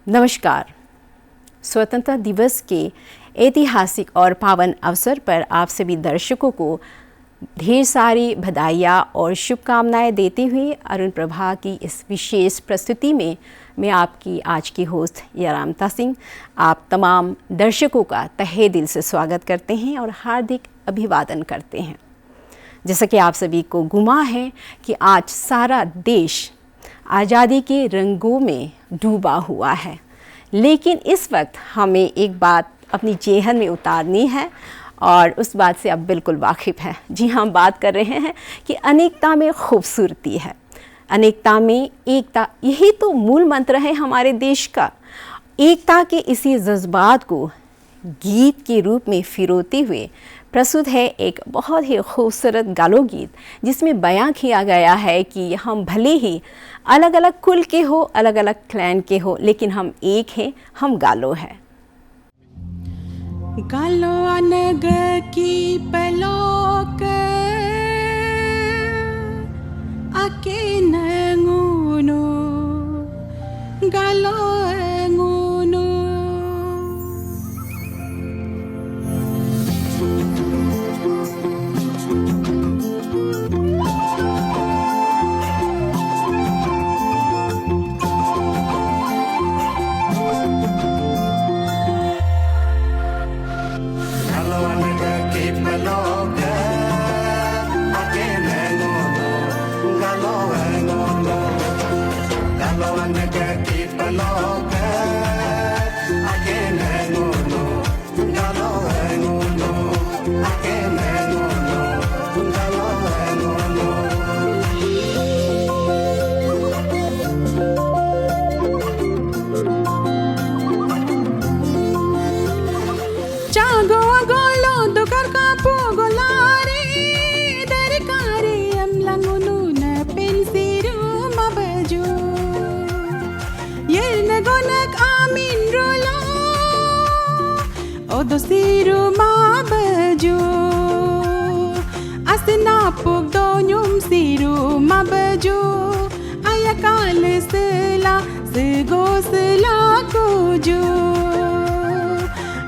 नमस्कार। स्वतंत्रता दिवस के ऐतिहासिक और पावन अवसर पर आप सभी दर्शकों को ढेर सारी बधाइयाँ और शुभकामनाएं देते हुए अरुण प्रभा की इस विशेष प्रस्तुति में मैं आपकी आज की होस्ट यारामता सिंह आप तमाम दर्शकों का तहे दिल से स्वागत करते हैं और हार्दिक अभिवादन करते हैं। जैसा कि आप सभी को गुमा है कि आज सारा देश आज़ादी के रंगों में डूबा हुआ है, लेकिन इस वक्त हमें एक बात अपनी जेहन में उतारनी है और उस बात से आप बिल्कुल वाकिफ़ हैं। जी हाँ, हम बात कर रहे हैं कि अनेकता में खूबसूरती है, अनेकता में एकता। यही तो मूल मंत्र है हमारे देश का। एकता के इसी जज्बात को गीत के रूप में फिरोते हुए प्रस्तुत है एक बहुत ही खूबसूरत गालो गीत, जिसमें बयां किया गया है कि हम भले ही अलग अलग कुल के हो, अलग अलग क्लैन के हो, लेकिन हम एक हैं, हम गालो हैं। गालो अनग की पलोक आके नंगुनो गालो nguno Odo siru mabaju Asina pug donyum siru mabaju Ayakal sila sigo sila kuju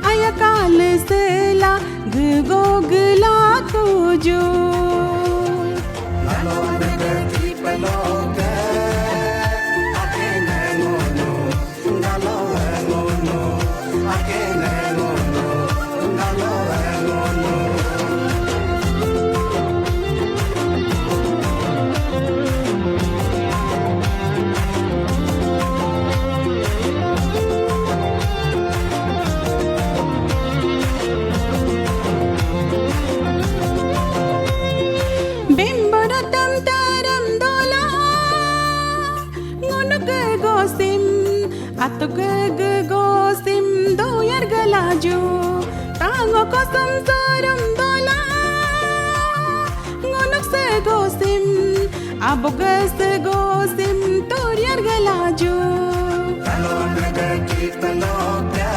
Ayakal sila gigo gila kuju Lalo nebe tipaloke Akene ngono Lalo ngono Akene Ato gosim doyar galaju Tango kosum sorum dola Ngunuk se gosim Abogas se gosim doyar galaju Talo nege kita loka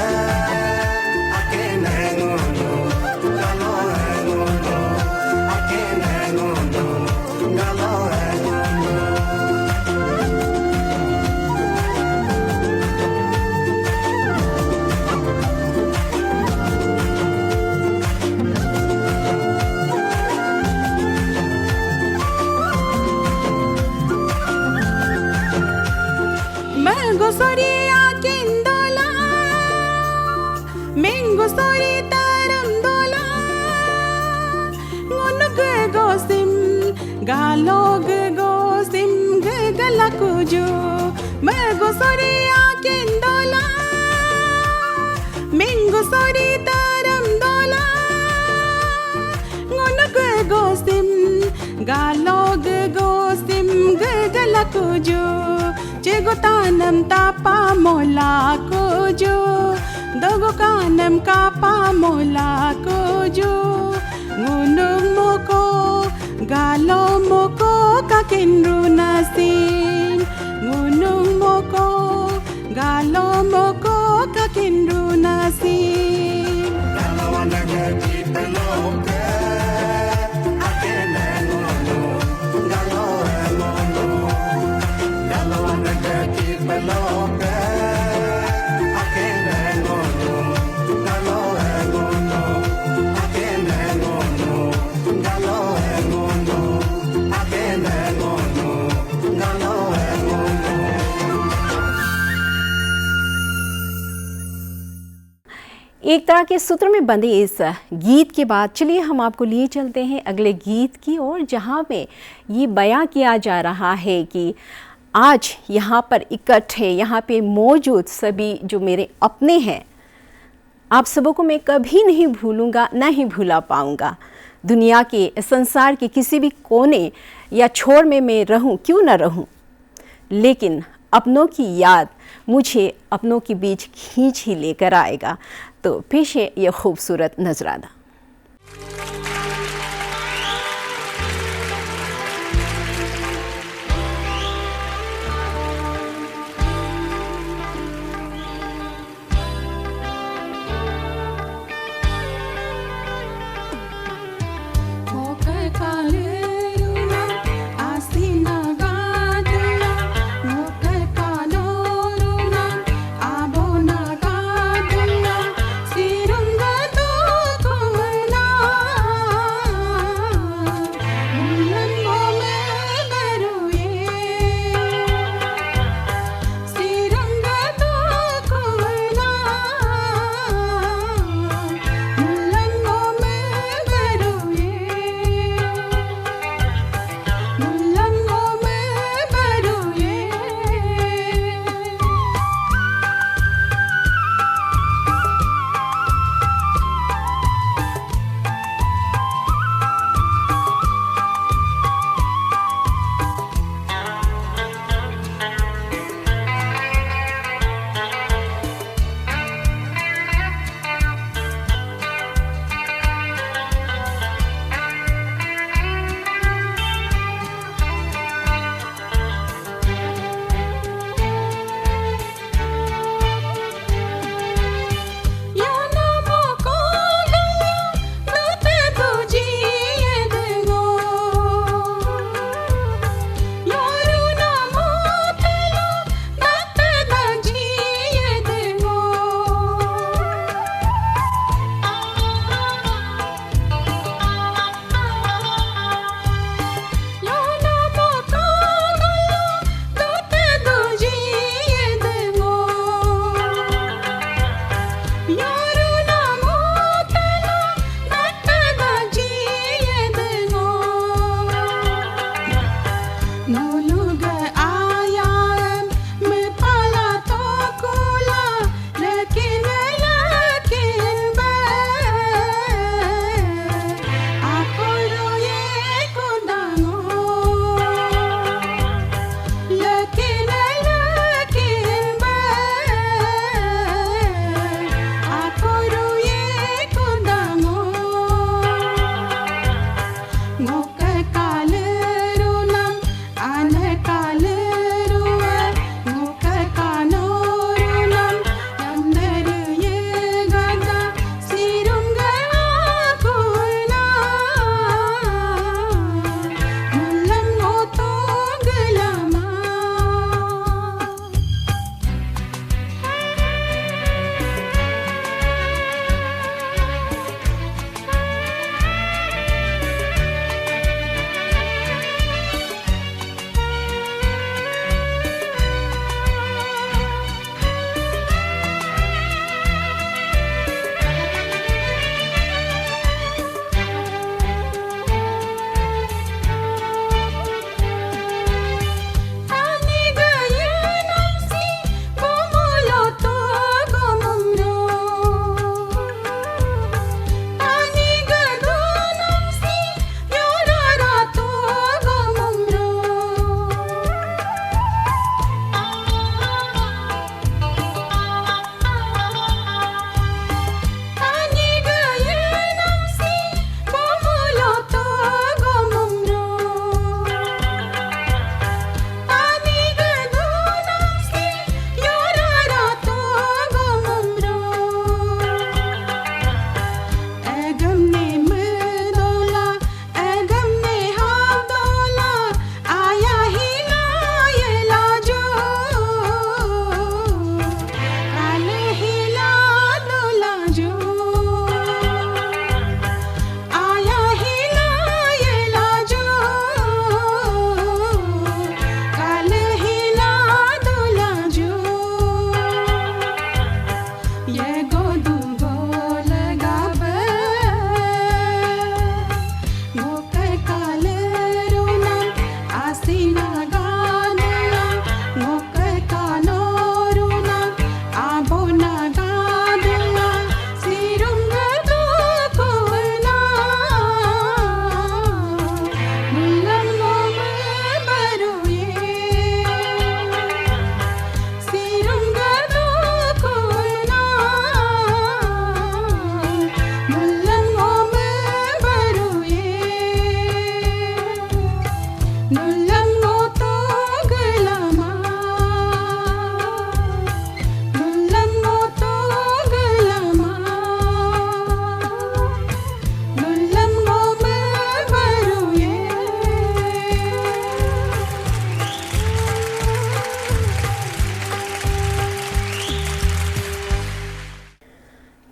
Akene ngono Talo ngono Akene ngono Talo Soria kindola Mengo sori taram dola Ngunug gosim Galog gosim Gala kuju Mengo soria kindola Mengo sori taram dola Ngunug gosim Galog gosim Gala kuju Jego tanam tapa mola kojo Dogo kanam kapa mola kojo Ngunung moko Galo moko kakinru nasin Ngunung moko Galo moko kakinru nasin Galo wanaga kita loka Akene ngono Galo ngono Galo wanaga kita loka एक तरह के सूत्र में बंधे इस गीत के बाद चलिए हम आपको लिए चलते हैं अगले गीत की ओर, जहाँ पे ये बयां किया जा रहा है कि आज यहाँ पर इकट्ठे, यहाँ पे मौजूद सभी जो मेरे अपने हैं, आप सबों को मैं कभी नहीं भूलूंगा, ना ही भूला पाऊंगा। दुनिया के, संसार के किसी भी कोने या छोर में मैं रहूं क्यों ना रहूं, लेकिन अपनों की याद मुझे अपनों के बीच खींच ही लेकर आएगा। तो पेश है यह खूबसूरत नजराना। Sirunga to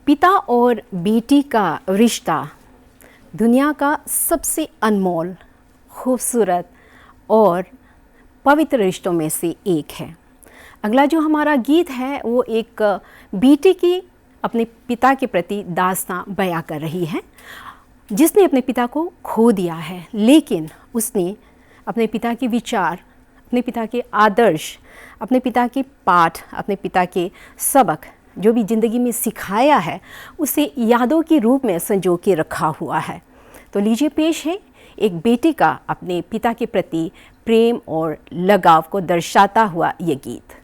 पिता और बेटी का रिश्ता दुनिया का सबसे अनमोल, खूबसूरत और पवित्र रिश्तों में से एक है। अगला जो हमारा गीत है वो एक बेटी की अपने पिता के प्रति दास्तां बयां कर रही है, जिसने अपने पिता को खो दिया है, लेकिन उसने अपने पिता के विचार, अपने पिता के आदर्श, अपने पिता के पाठ, अपने पिता के सबक जो भी ज़िंदगी में सिखाया है उसे यादों के रूप में संजो के रखा हुआ है। तो लीजिए पेश है एक बेटे का अपने पिता के प्रति प्रेम और लगाव को दर्शाता हुआ ये गीत।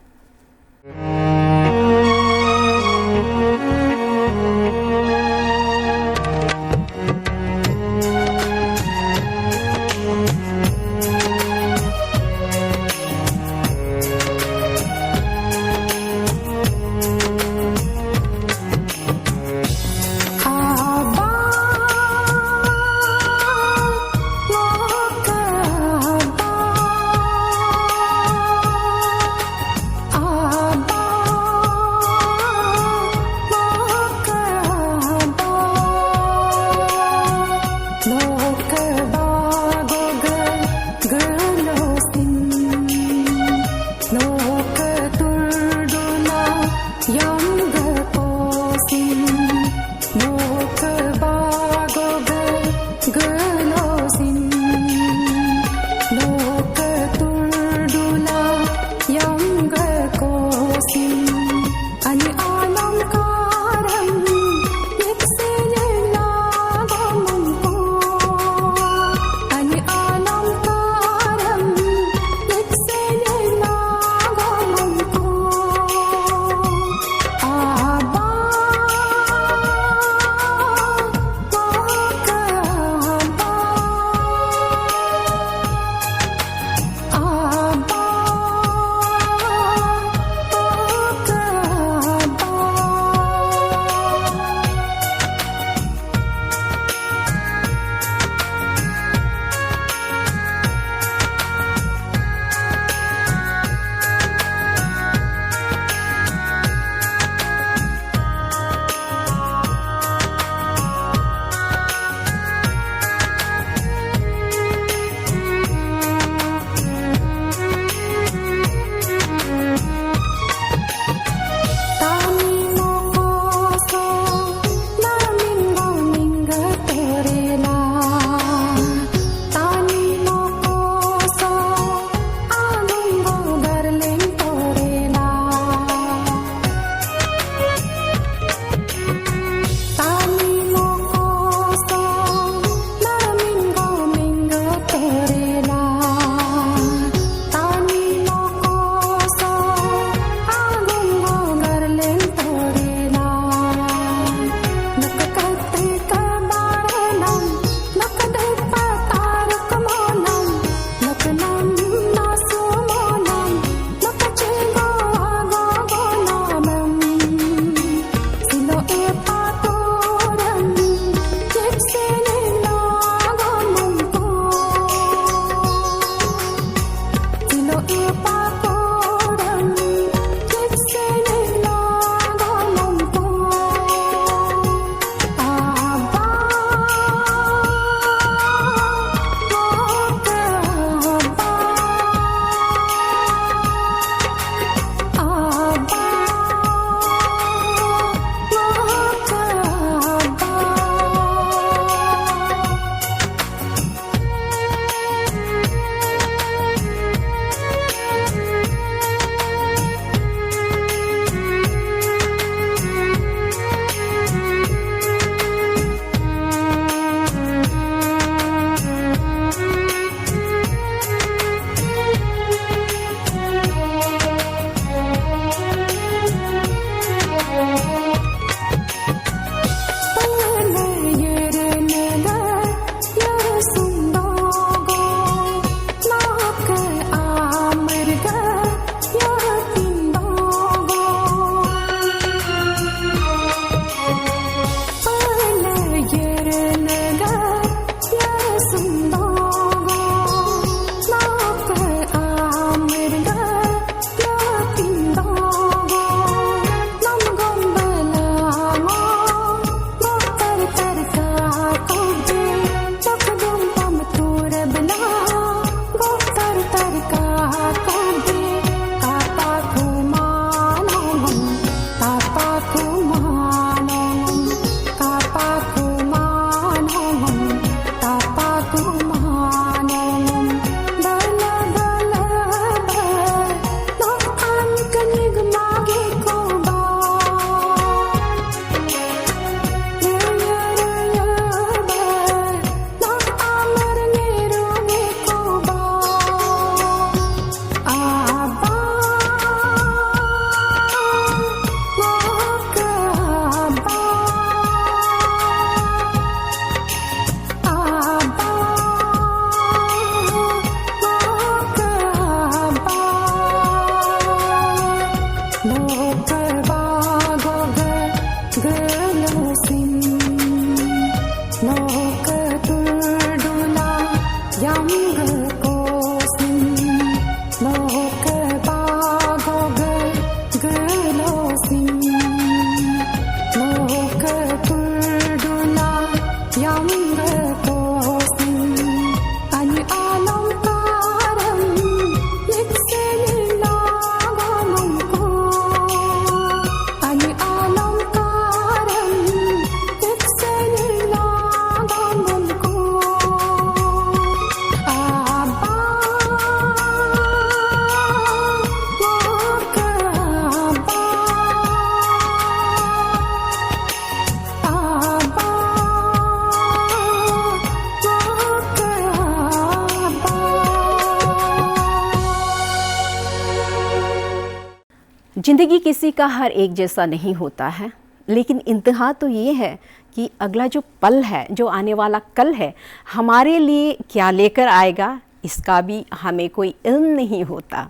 ज़िंदगी किसी का हर एक जैसा नहीं होता है, लेकिन इंतहा तो ये है कि अगला जो पल है, जो आने वाला कल है, हमारे लिए क्या लेकर आएगा इसका भी हमें कोई इल्म नहीं होता।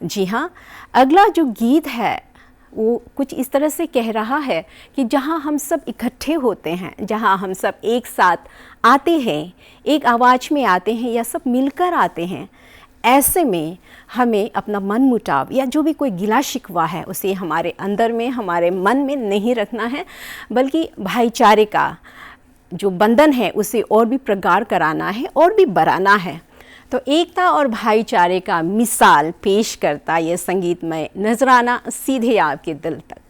जी हाँ, अगला जो गीत है वो कुछ इस तरह से कह रहा है कि जहाँ हम सब इकट्ठे होते हैं, जहाँ हम सब एक साथ आते हैं, एक आवाज़ में आते हैं या सब मिलकर आते हैं, ऐसे में हमें अपना मन मुटाव या जो भी कोई गिला शिकवा है उसे हमारे अंदर में, हमारे मन में नहीं रखना है, बल्कि भाईचारे का जो बंधन है उसे और भी प्रगाढ़ कराना है और भी बढ़ाना है। तो एकता और भाईचारे का मिसाल पेश करता ये संगीतमय नजराना सीधे आपके दिल तक।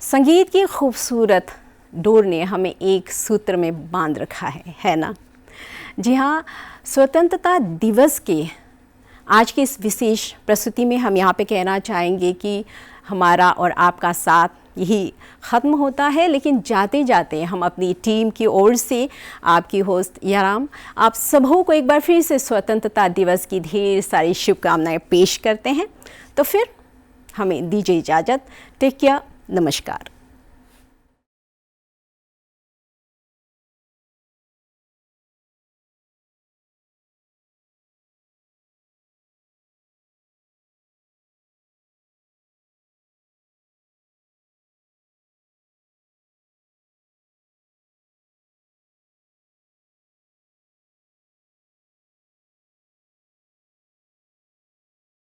संगीत की खूबसूरत डोर ने हमें एक सूत्र में बांध रखा है ना? जी हाँ, स्वतंत्रता दिवस के आज की इस विशेष प्रस्तुति में हम यहाँ पे कहना चाहेंगे कि हमारा और आपका साथ यही ख़त्म होता है, लेकिन जाते जाते हम अपनी टीम की ओर से, आपकी होस्ट याराम, आप सबों को एक बार फिर से स्वतंत्रता दिवस की ढेर सारी शुभकामनाएं पेश करते हैं। तो फिर हमें दीजिए इजाज़त। टेक केयर, नमस्कार।